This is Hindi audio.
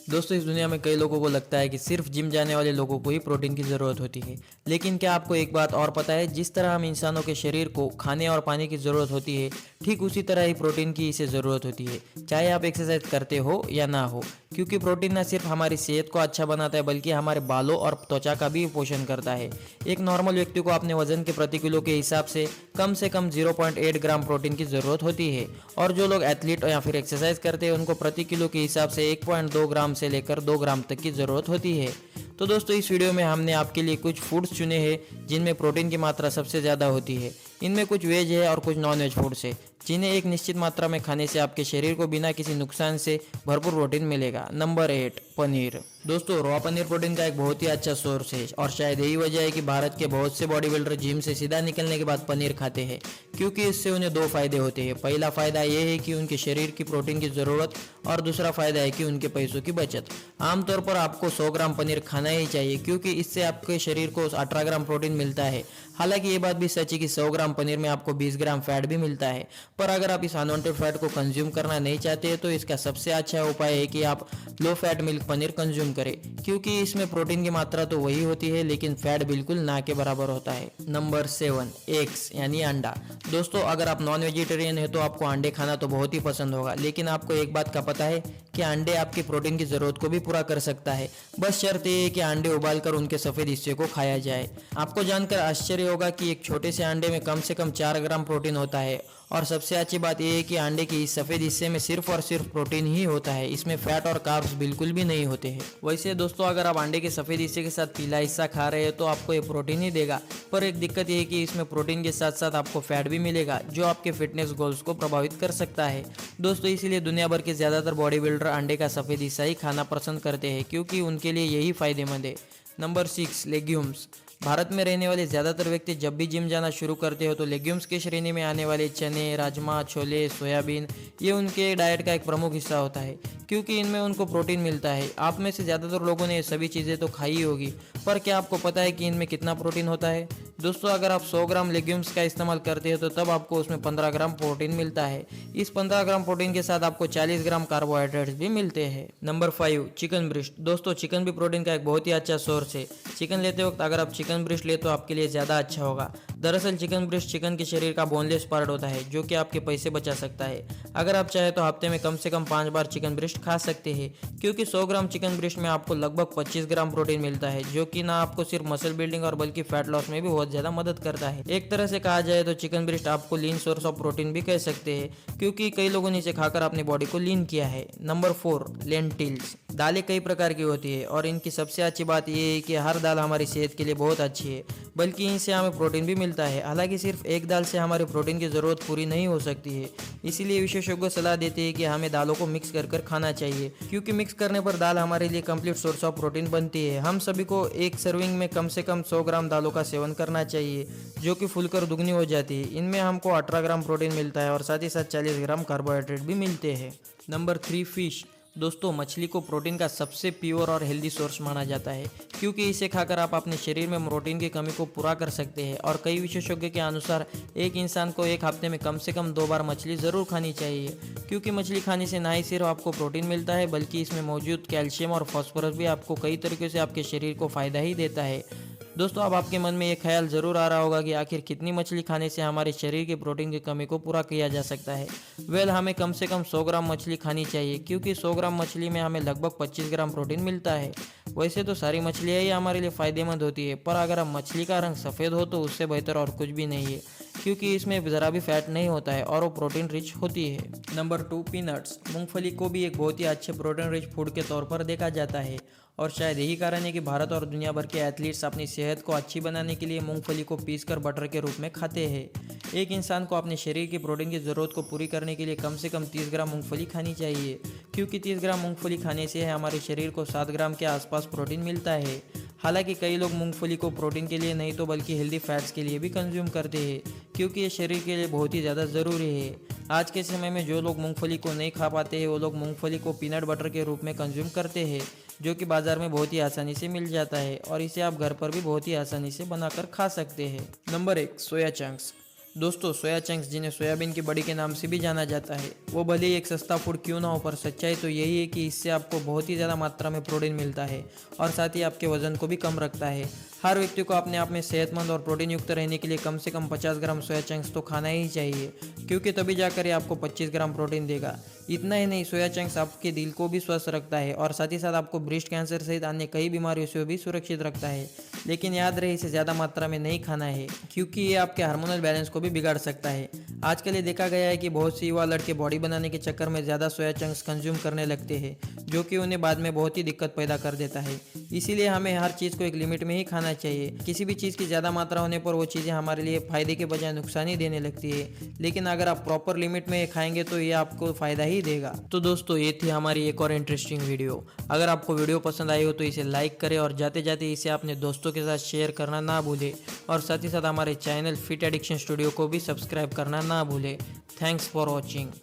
दोस्तों, इस दुनिया में कई लोगों को लगता है कि सिर्फ जिम जाने वाले लोगों को ही प्रोटीन की ज़रूरत होती है। लेकिन क्या आपको एक बात और पता है, जिस तरह हम इंसानों के शरीर को खाने और पानी की ज़रूरत होती है, ठीक उसी तरह ही प्रोटीन की इसे ज़रूरत होती है, चाहे आप एक्सरसाइज करते हो या ना हो। क्योंकि प्रोटीन न सिर्फ हमारी सेहत को अच्छा बनाता है, बल्कि हमारे बालों और त्वचा का भी पोषण करता है। एक नॉर्मल व्यक्ति को अपने वजन के प्रति किलो के हिसाब से कम 0.8 ग्राम प्रोटीन की ज़रूरत होती है, और जो लोग एथलीट या फिर एक्सरसाइज करते हैं उनको प्रति किलो के हिसाब से 1.2 ग्राम से लेकर 2 ग्राम तक की ज़रूरत होती है। तो दोस्तों, इस वीडियो में हमने आपके लिए कुछ फूड्स चुने हैं जिनमें प्रोटीन की मात्रा सबसे ज़्यादा होती है। इनमें कुछ वेज है और कुछ नॉन वेज फूड्स है, जिन्हें एक निश्चित मात्रा में खाने से आपके शरीर को बिना किसी नुकसान से भरपूर प्रोटीन मिलेगा। नंबर 8, पनीर। दोस्तों, रॉ पनीर प्रोटीन का एक बहुत ही अच्छा सोर्स है, और शायद यही वजह है कि भारत के बहुत से बॉडी बिल्डर जिम से सीधा निकलने के बाद पनीर खाते हैं, क्योंकि इससे उन्हें दो फायदे होते हैं। पहला फायदा यह है कि उनके शरीर की प्रोटीन की ज़रूरत, और दूसरा फायदा है कि उनके पैसों की बचत। आमतौर पर आपको 100 ग्राम पनीर खाना ही चाहिए, क्योंकि इससे आपके शरीर को 18 ग्राम प्रोटीन मिलता है। हालांकि ये बात भी सच है कि 100 ग्राम पनीर में आपको 20 ग्राम फैट भी मिलता है, पर अगर आप इस अनवांटेड फैट को कंज्यूम करना नहीं चाहते तो इसका सबसे अच्छा उपाय है कि आप low fat milk paneer consume करें, क्योंकि इसमें प्रोटीन की मात्रा तो वही होती है, लेकिन फैट बिल्कुल ना के बराबर होता है। नंबर 7, एग्स यानी अंडा। दोस्तों, अगर आप नॉन वेजिटेरियन है तो आपको अंडे खाना तो बहुत ही पसंद होगा, लेकिन आपको एक बात का पता है कि अंडे आपकी प्रोटीन की जरूरत को भी पूरा कर सकता है। बस शर्त ये है कि अंडे उबालकर उनके सफेद हिस्से को खाया जाए। आपको जानकर आश्चर्य होगा कि एक छोटे से अंडे में कम से कम 4 ग्राम प्रोटीन होता है, और सबसे अच्छी बात यह है कि अंडे के इस सफेद हिस्से में सिर्फ और सिर्फ प्रोटीन ही होता है, इसमें फैट और कार्ब्स बिल्कुल भी नहीं होते हैं। वैसे दोस्तों, अगर आप अंडे के सफेद हिस्से के साथ पीला हिस्सा खा रहे हैं तो आपको ये प्रोटीन ही देगा, पर एक दिक्कत यह है कि इसमें प्रोटीन के साथ साथ आपको फैट भी मिलेगा, जो आपके फिटनेस गोल्स को प्रभावित कर सकता है। दोस्तों, इसीलिए दुनिया भर के ज़्यादातर बॉडी बिल्डर अंडे का सफेद हिस्सा ही खाना पसंद करते हैं, क्योंकि उनके लिए यही फायदेमंद है। Number 6, legumes. भारत में रहने वाले ज़्यादातर व्यक्ति जब भी जिम जाना शुरू करते हो तो लेग्यूम्स की श्रेणी में आने वाले चने, राजमा, छोले, सोयाबीन, ये उनके डाइट का एक प्रमुख हिस्सा होता है, क्योंकि इनमें उनको प्रोटीन मिलता है। आप में से ज़्यादातर लोगों ने ये सभी चीज़ें तो खाई ही होगी, पर क्या आपको पता है कि इनमें कितना प्रोटीन होता है? दोस्तों, अगर आप 100 ग्राम लेग्यूम्स का इस्तेमाल करते हो तो तब आपको उसमें 15 ग्राम प्रोटीन मिलता है। इस 15 ग्राम प्रोटीन के साथ आपको 40 ग्राम कार्बोहाइड्रेट्स भी मिलते हैं। Number 5, chicken breast. दोस्तों, चिकन भी प्रोटीन का एक बहुत ही अच्छा सोर्स है। चिकन लेते वक्त अगर आप चिकन ब्रेस्ट ले तो आपके लिए ज़्यादा अच्छा होगा। दरअसल चिकन ब्रेस्ट चिकन के शरीर का बोनलेस पार्ट होता है, जो कि आपके पैसे बचा सकता है। अगर आप चाहे तो हफ्ते में कम से कम 5 बार चिकन ब्रेस्ट खा सकते हैं, क्योंकि 100 ग्राम चिकन ब्रेस्ट में आपको लगभग 25 ग्राम प्रोटीन मिलता है, जो कि ना आपको सिर्फ मसल बिल्डिंग और बल्कि फैट लॉस में भी बहुत ज़्यादा मदद करता है। एक तरह से कहा जाए तो चिकन ब्रेस्ट आपको लीन सोर्स ऑफ प्रोटीन भी कह सकते हैं, क्योंकि कई लोगों ने इसे खाकर अपनी बॉडी को लीन किया है। Number 4, lentils. दालें कई प्रकार की होती है, और इनकी सबसे अच्छी बात यह है कि हर दाल हमारी सेहत के लिए बहुत अच्छी है, बल्कि इनसे हमें प्रोटीन भी मिलता है। हालांकि सिर्फ एक दाल से हमारी प्रोटीन की ज़रूरत पूरी नहीं हो सकती है, इसीलिए विशेषज्ञ सलाह देते हैं कि हमें दालों को मिक्स कर खाना चाहिए, क्योंकि मिक्स करने पर दाल हमारे लिए कंप्लीट सोर्स ऑफ प्रोटीन बनती है। हम सभी को एक सर्विंग में कम से कम 100 ग्राम दालों का सेवन करना चाहिए, जो कि फूलकर दुगनी हो जाती है। इनमें हमको 18 ग्राम प्रोटीन मिलता है, और साथ ही साथ 40 ग्राम कार्बोहाइड्रेट भी मिलते हैं। Number 3, fish. दोस्तों, मछली को प्रोटीन का सबसे प्योर और हेल्दी सोर्स माना जाता है, क्योंकि इसे खाकर आप अपने शरीर में प्रोटीन की कमी को पूरा कर सकते हैं। और कई विशेषज्ञों के अनुसार एक इंसान को एक हफ्ते में कम से कम 2 बार मछली ज़रूर खानी चाहिए, क्योंकि मछली खाने से ना ही सिर्फ आपको प्रोटीन मिलता है, बल्कि इसमें मौजूद कैल्शियम और फास्फोरस भी आपको कई तरीके से आपके शरीर को फ़ायदा ही देता है। दोस्तों, अब आपके मन में ये ख्याल ज़रूर आ रहा होगा कि आखिर कितनी मछली खाने से हमारे शरीर के प्रोटीन की कमी को पूरा किया जा सकता है। हमें कम से कम 100 ग्राम मछली खानी चाहिए, क्योंकि 100 ग्राम मछली में हमें लगभग 25 ग्राम प्रोटीन मिलता है। वैसे तो सारी मछलियाँ ही हमारे लिए फ़ायदेमंद होती है, पर अगर अब मछली का रंग सफ़ेद हो तो उससे बेहतर और कुछ भी नहीं है, क्योंकि इसमें ज़रा भी फैट नहीं होता है और वो प्रोटीन रिच होती है। Number 2, peanuts. मूंगफली को भी एक बहुत ही अच्छे प्रोटीन रिच फूड के तौर पर देखा जाता है, और शायद यही कारण है कि भारत और दुनिया भर के एथलीट्स अपनी सेहत को अच्छी बनाने के लिए मूंगफली को पीसकर बटर के रूप में खाते हैं। एक इंसान को अपने शरीर की प्रोटीन की ज़रूरत को पूरी करने के लिए कम से कम 30 ग्राम मूंगफली खानी चाहिए, क्योंकि 30 ग्राम मूंगफली खाने से हमारे शरीर को 7 ग्राम के आसपास प्रोटीन मिलता है। हालांकि कई लोग मूंगफली को प्रोटीन के लिए नहीं तो बल्कि हेल्दी फैट्स के लिए भी कंज्यूम करते हैं, क्योंकि ये शरीर के लिए बहुत ही ज़्यादा ज़रूरी है। आज के समय में जो लोग मूंगफली को नहीं खा पाते हैं वो लोग मूंगफली को पीनट बटर के रूप में कंज्यूम करते हैं, जो कि बाज़ार में बहुत ही आसानी से मिल जाता है, और इसे आप घर पर भी बहुत ही आसानी से बनाकर खा सकते हैं। Number 1, soya chunks. दोस्तों, सोया चंक्स जिन्हें सोयाबीन की बड़ी के नाम से भी जाना जाता है, वो भले ही एक सस्ता फूड क्यों ना हो, पर सच्चाई तो यही है कि इससे आपको बहुत ही ज़्यादा मात्रा में प्रोटीन मिलता है और साथ ही आपके वजन को भी कम रखता है। हर व्यक्ति को अपने आप में सेहतमंद और प्रोटीन युक्त रहने के लिए कम से कम 50 ग्राम सोया चंक्स तो खाना ही चाहिए, क्योंकि तभी जाकर ये आपको 25 ग्राम प्रोटीन देगा। इतना ही नहीं, सोया चंक्स आपके दिल को भी स्वस्थ रखता है और साथ ही साथ आपको ब्रेस्ट कैंसर सहित अन्य कई बीमारियों से भी सुरक्षित रखता है। लेकिन याद रहे, इसे ज़्यादा मात्रा में नहीं खाना है, क्योंकि ये आपके हार्मोनल बैलेंस को भी बिगाड़ सकता है। आजकल ये देखा गया है कि बहुत सी युवा लड़के बॉडी बनाने के चक्कर में ज़्यादा सोया चंक्स कंज्यूम करने लगते हैं, जो कि उन्हें बाद में बहुत ही दिक्कत पैदा कर देता है। इसीलिए हमें हर चीज़ को एक लिमिट में ही खाना चाहिए। किसी भी चीज़ की ज़्यादा मात्रा होने पर वो चीज़ें हमारे लिए फ़ायदे के बजाय नुकसान ही देने लगती है, लेकिन अगर आप प्रॉपर लिमिट में खाएंगे तो ये आपको फ़ायदा ही देगा। तो दोस्तों, ये थी हमारी एक और इंटरेस्टिंग वीडियो। अगर आपको वीडियो पसंद आई हो तो इसे लाइक करें और जाते जाते इसे अपने दोस्तों के साथ शेयर करना ना भूलें और साथ ही साथ हमारे चैनल फिट एडिक्शन स्टूडियो को भी सब्सक्राइब करना ना भूलें। Thanks for watching.